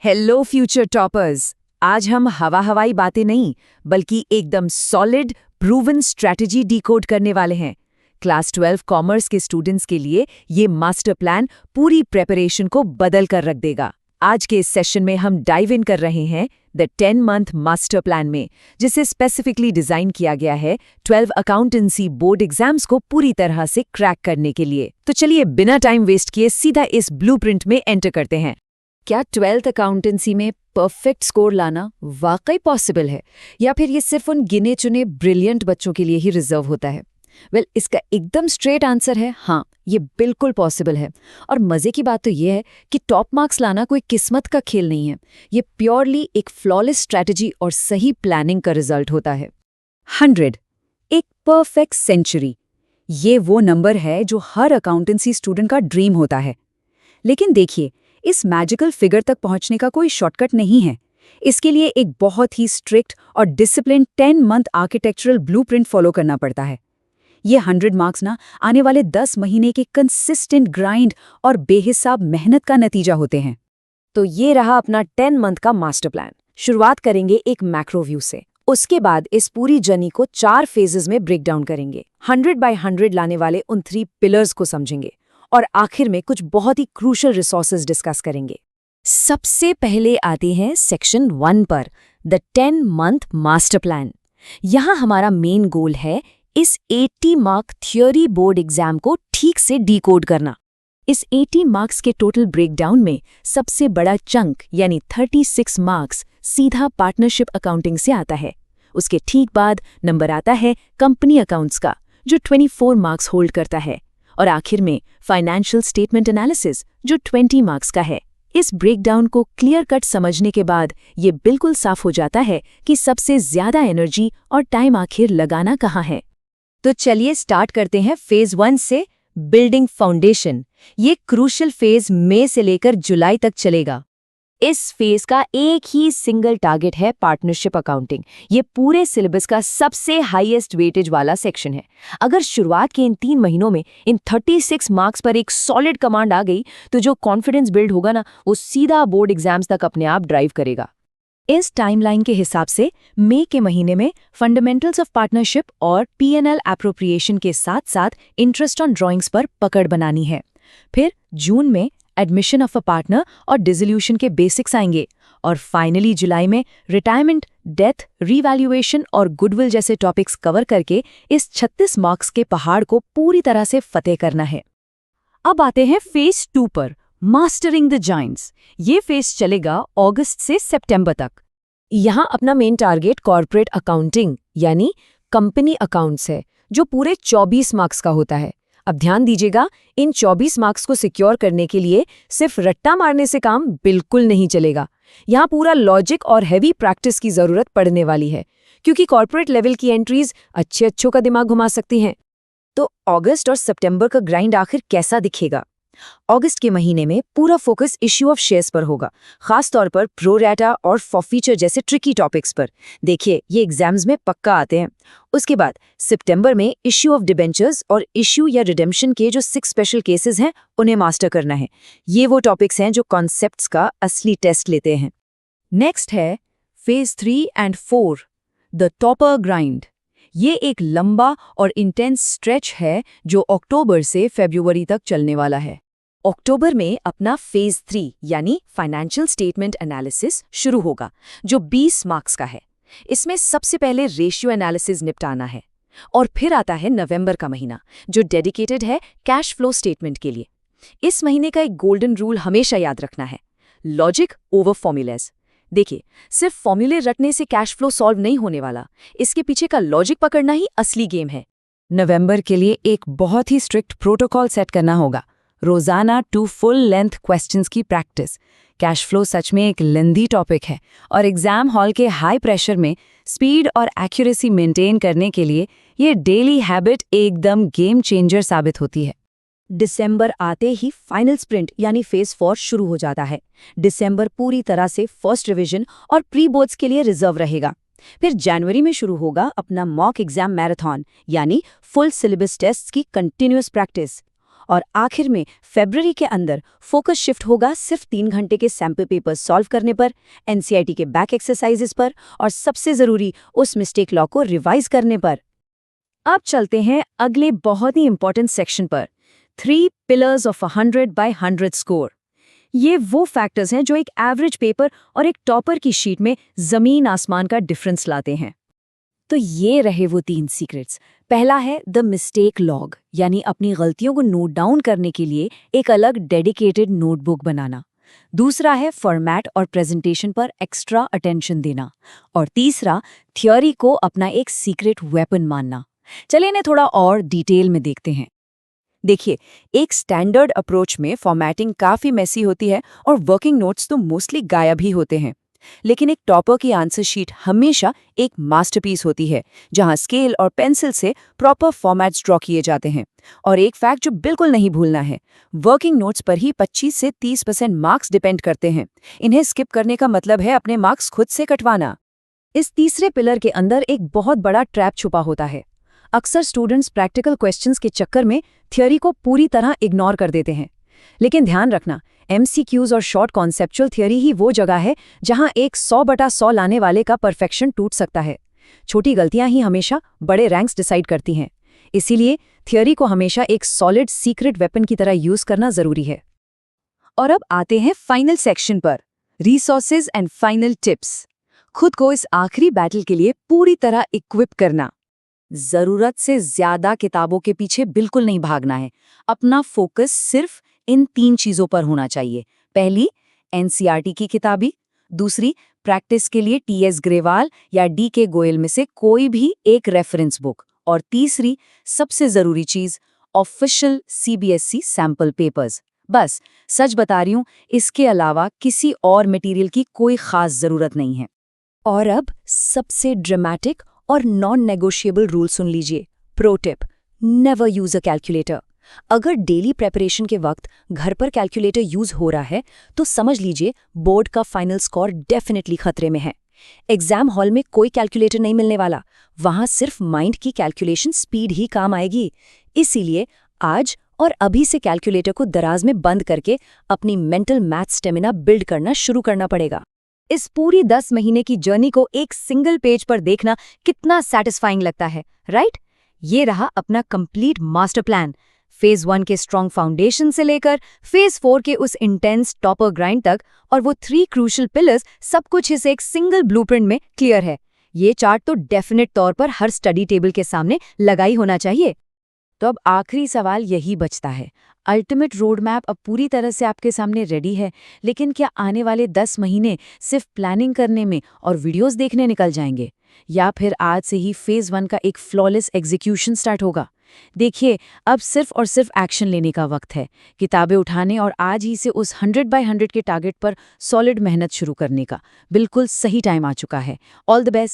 Hello future toppers. आज हम हवाई बातें नहीं बल्कि एकदम सॉलिड प्रूवन स्ट्रैटेजी डिकोड करने वाले हैं। क्लास 12 कॉमर्स के स्टूडेंट्स के लिए ये मास्टर प्लान पूरी प्रेपरेशन को बदल कर रख देगा। आज के इस सेशन में हम डाइव इन कर रहे हैं द 10 मंथ मास्टर प्लान में, जिसे स्पेसिफिकली डिजाइन किया गया है 12 अकाउंटेंसी बोर्ड एग्जाम्स को पूरी तरह से क्रैक करने के लिए। तो चलिए बिना टाइम वेस्ट किए सीधा इस ब्लूप्रिंट में एंटर करते हैं। क्या 12th अकाउंटेंसी में परफेक्ट स्कोर लाना वाकई पॉसिबल है, या फिर ये सिर्फ उन गिने चुने ब्रिलियंट बच्चों के लिए ही रिजर्व होता है? इसका एकदम स्ट्रेट आंसर है हाँ, ये बिल्कुल पॉसिबल है। और मजे की बात तो ये है कि टॉप मार्क्स लाना कोई किस्मत का खेल नहीं है। ये प्योरली एक फ्लॉलेस स्ट्रैटेजी और सही प्लानिंग का रिजल्ट होता है। 100, एक परफेक्ट सेंचुरी, ये वो नंबर है जो हर अकाउंटेंसी स्टूडेंट का ड्रीम होता है। लेकिन देखिए, इस मैजिकल फिगर तक पहुंचने का कोई शॉर्टकट नहीं है। इसके लिए एक बहुत ही स्ट्रिक्ट और discipline 10 month architectural blueprint follow करना पड़ता है। ये 100 मार्क्स आने वाले 10 महीने के कंसिस्टेंट ग्राइंड और बेहिसाब मेहनत का नतीजा होते हैं। तो ये रहा अपना 10 मंथ का मास्टर प्लान। शुरुआत करेंगे एक मैक्रो व्यू से, उसके बाद इस पूरी जर्नी को 4 फेजेस में ब्रेक डाउन करेंगे। 100 by 100 लाने वाले उन 3 पिलर्स को समझेंगे और आखिर में कुछ बहुत ही क्रूशल रिसोर्सेज डिस्कस करेंगे। सबसे पहले आते हैं सेक्शन 1 पर, द 10 मंथ मास्टर प्लान। यहाँ हमारा मेन गोल है इस 80 मार्क थ्योरी बोर्ड एग्जाम को ठीक से डिकोड करना। इस 80 मार्क्स के टोटल ब्रेकडाउन में सबसे बड़ा चंक यानी 36 मार्क्स सीधा पार्टनरशिप अकाउंटिंग से आता है। उसके ठीक बाद नंबर आता है कंपनी अकाउंट्स का, जो 24 मार्क्स होल्ड करता है। और आखिर में फाइनेंशियल स्टेटमेंट एनालिसिस, जो 20 मार्क्स का है। इस ब्रेकडाउन को क्लियर कट समझने के बाद ये बिल्कुल साफ हो जाता है कि सबसे ज्यादा एनर्जी और टाइम आखिर लगाना कहाँ है। तो चलिए स्टार्ट करते हैं फेज 1 से, बिल्डिंग फाउंडेशन। ये क्रूशल फेज मई से लेकर जुलाई तक चलेगा। इस फेज का एक ही सिंगल टारगेट है पार्टनरशिप अकाउंटिंग। ये पूरे सिलेबस का सबसे हाईएस्ट वेटेज वाला सेक्शन है। अगर शुरुआत के इन 3 महीनों में इन 36 मार्क्स पर एक सॉलिड कमांड आ गई तो जो कॉन्फिडेंस बिल्ड होगा ना, वो सीधा बोर्ड एग्जाम्स तक अपने आप ड्राइव करेगा। इस टाइमलाइन के हिसाब से मई के महीने में फंडामेंटल्स ऑफ पार्टनरशिप और P&L एप्रोप्रिएशन के साथ साथ इंटरेस्ट ऑन ड्राइंग्स पर पकड़ बनानी है। फिर जून में एडमिशन ऑफ अ पार्टनर और डिसोल्यूशन के बेसिक्स आएंगे, और फाइनली जुलाई में रिटायरमेंट, डेथ, रीवैल्यूएशन और गुडविल जैसे टॉपिक्स कवर करके इस 36 मार्क्स के पहाड़ को पूरी तरह से फतेह करना है। अब आते हैं फेज 2 पर, मास्टरिंग द जायंट्स। ये फेज चलेगा अगस्त से सितंबर तक। यहाँ अपना मेन टारगेट कॉर्पोरेट अकाउंटिंग यानी कंपनी अकाउंट्स है, जो पूरे 24 मार्क्स का होता है। अब ध्यान दीजिएगा, इन 24 मार्क्स को सिक्योर करने के लिए सिर्फ रट्टा मारने से काम बिल्कुल नहीं चलेगा। यहाँ पूरा लॉजिक और हैवी प्रैक्टिस की जरूरत पड़ने वाली है, क्योंकि कॉर्पोरेट लेवल की एंट्रीज अच्छों का दिमाग घुमा सकती हैं। तो अगस्त और सितंबर का ग्राइंड आखिर कैसा दिखेगा? अगस्त के महीने में पूरा फोकस इश्यू ऑफ शेयर्स पर होगा, खास तौर पर प्रो रैटा और फॉरफीचर जैसे ट्रिकी टॉपिक्स पर। देखिए, ये एग्जाम्स में पक्का आते हैं। उसके बाद सितंबर में इश्यू ऑफ डिबेंचर्स और इश्यू या रिडेम्पशन के जो 6 स्पेशल केसेस हैं, उन्हें मास्टर करना है। ये वो टॉपिक्स हैं जो कॉन्सेप्ट्स का असली टेस्ट लेते हैं। नेक्स्ट है phase 3 and 4, the topper grind. ये एक लंबा और इंटेंस स्ट्रेच है जो अक्टूबर से फरवरी तक चलने वाला है। अक्टूबर में अपना फेज 3 यानी फाइनेंशियल स्टेटमेंट एनालिसिस शुरू होगा, जो 20 मार्क्स का है। इसमें सबसे पहले रेशियो एनालिसिस निपटाना है। और फिर आता है नवंबर का महीना, जो डेडिकेटेड है कैश फ्लो स्टेटमेंट के लिए। इस महीने का एक गोल्डन रूल हमेशा याद रखना है, लॉजिक ओवर फॉर्मूलाज। देखिए, सिर्फ फॉर्मूले रटने से कैश फ्लो सॉल्व नहीं होने वाला, इसके पीछे का लॉजिक पकड़ना ही असली गेम है। नवंबर के लिए एक बहुत ही स्ट्रिक्ट प्रोटोकॉल सेट करना होगा। रोजाना 2 फुल लेंथ क्वेश्चंस की प्रैक्टिस। कैश फ्लो सच में एक लेंथी टॉपिक है, और एग्जाम हॉल के हाई प्रेशर में स्पीड और एक्यूरेसी मेंटेन करने के लिए ये डेली हैबिट एकदम गेम चेंजर साबित होती है। दिसंबर आते ही फाइनल स्प्रिंट यानी फेज 4 शुरू हो जाता है। दिसंबर पूरी तरह से फर्स्ट रिवीजन और प्री बोर्ड्स के लिए रिजर्व रहेगा। फिर जनवरी में शुरू होगा अपना मॉक एग्जाम मैराथन यानी फुल सिलेबस टेस्ट्स की कंटिन्यूअस प्रैक्टिस। और आखिर में फरवरी के अंदर फोकस शिफ्ट होगा सिर्फ 3 घंटे के सैंपल पेपर सॉल्व करने पर, एनसीईआरटी के बैक एक्सरसाइजेस पर और सबसे ज़रूरी उस मिस्टेक लॉ को रिवाइज करने पर। अब चलते हैं अगले बहुत ही इंपॉर्टेंट सेक्शन पर, 3 पिलर्स ऑफ 100 by 100 स्कोर। ये वो फैक्टर्स हैं जो एक एवरेज पेपर और एक टॉपर की शीट में जमीन आसमान का डिफरेंस लाते हैं। तो ये रहे वो 3 सीक्रेट्स। पहला है द मिस्टेक लॉग, यानी अपनी गलतियों को नोट डाउन करने के लिए एक अलग डेडिकेटेड नोटबुक बनाना। दूसरा है फॉर्मेट और प्रेजेंटेशन पर एक्स्ट्रा अटेंशन देना। और तीसरा, थ्योरी को अपना एक सीक्रेट वेपन मानना। चलिए इन्हें थोड़ा और डिटेल में देखते हैं। देखिए, एक स्टैंडर्ड अप्रोच में फॉर्मेटिंग काफ़ी मेसी होती है और वर्किंग नोट्स तो मोस्टली गायब ही होते हैं। लेकिन एक टॉपर की आंसर शीट हमेशा एक मास्टरपीस होती है, जहां स्केल और पेंसिल से प्रॉपर फॉर्मेट्स ड्रॉ किए जाते हैं। और एक फैक्ट जो बिल्कुल नहीं भूलना है, वर्किंग नोट्स पर ही 25 से 30% मार्क्स डिपेंड करते हैं। इन्हें स्किप करने का मतलब है अपने मार्क्स खुद से कटवाना। इस तीसरे पिलर के अंदर एक बहुत बड़ा ट्रैप छुपा होता है। अक्सर स्टूडेंट्स प्रैक्टिकल क्वेश्चंस के चक्कर में थ्योरी को पूरी तरह इग्नोर कर देते हैं। लेकिन ध्यान रखना, एमसीक्यूज और शॉर्ट कॉन्सेप्चुअल थ्योरी ही वो जगह है जहां एक 100/100 लाने वाले का परफेक्शन टूट सकता है। छोटी गलतियां ही हमेशा बड़े रैंक्स डिसाइड करती हैं। इसीलिए थ्योरी को हमेशा एक सॉलिड सीक्रेट वेपन की तरह यूज करना जरूरी है। और अब आते हैं फाइनल सेक्शन पर, रिसोर्सेज एंड फाइनल टिप्स। खुद को इस आखिरी बैटल के लिए पूरी तरह इक्विप करना। जरूरत से ज्यादा किताबों के पीछे बिल्कुल नहीं भागना है। अपना फोकस सिर्फ इन 3 चीजों पर होना चाहिए। पहली, एनसीईआरटी की किताबी। दूसरी, प्रैक्टिस के लिए टीएस ग्रेवाल या डीके गोयल में से कोई भी एक रेफरेंस बुक। और तीसरी, सबसे जरूरी चीज, ऑफिशियल सीबीएसई सैंपल पेपर्स। बस, सच बता रही हूं, इसके अलावा किसी और मटेरियल की कोई खास जरूरत नहीं है। और अब सबसे ड्रामेटिक और नॉन नेगोशिएबल रूल सुन लीजिए। Pro tip, never use a calculator. अगर डेली प्रेपरेशन के वक्त घर पर कैलकुलेटर यूज हो रहा है तो समझ लीजिए बोर्ड का फाइनल स्कोर डेफिनेटली खतरे में है। एग्जाम हॉल में कोई कैलकुलेटर नहीं मिलने वाला, वहां सिर्फ माइंड की कैलकुलेशन स्पीड ही काम आएगी। इसीलिए आज और अभी से कैलकुलेटर को दराज में बंद करके अपनी मेंटल मैथ स्टेमिना बिल्ड करना शुरू करना पड़ेगा। इस पूरी 10 महीने की जर्नी को एक सिंगल पेज पर देखना कितना सैटिस्फाइंग लगता है, राइट? ये रहा अपना कंप्लीट मास्टर प्लान। फेज 1 के स्ट्रॉन्ग फाउंडेशन से लेकर फेज 4 के उस इंटेंस टॉपर ग्राइंड तक, और वो 3 क्रूशियल पिलर्स, सब कुछ इस एक सिंगल ब्लूप्रिंट में क्लियर है। ये चार्ट तो डेफिनेट तौर पर हर स्टडी टेबल के सामने लगा ही होना चाहिए। तो अब आखिरी सवाल यही बचता है। अल्टीमेट रोड मैप अब पूरी तरह से आपके सामने रेडी है, लेकिन क्या आने वाले 10 महीने सिर्फ प्लानिंग करने में और वीडियोस देखने निकल जाएंगे, या फिर आज से ही फेज 1 का एक फ्लॉलेस एग्जीक्यूशन स्टार्ट होगा? देखिए, अब सिर्फ और सिर्फ एक्शन लेने का वक्त है। किताबें उठाने और आज ही से उस 100/100 के टारगेट पर सॉलिड मेहनत शुरू करने का बिल्कुल सही टाइम आ चुका है। All the best.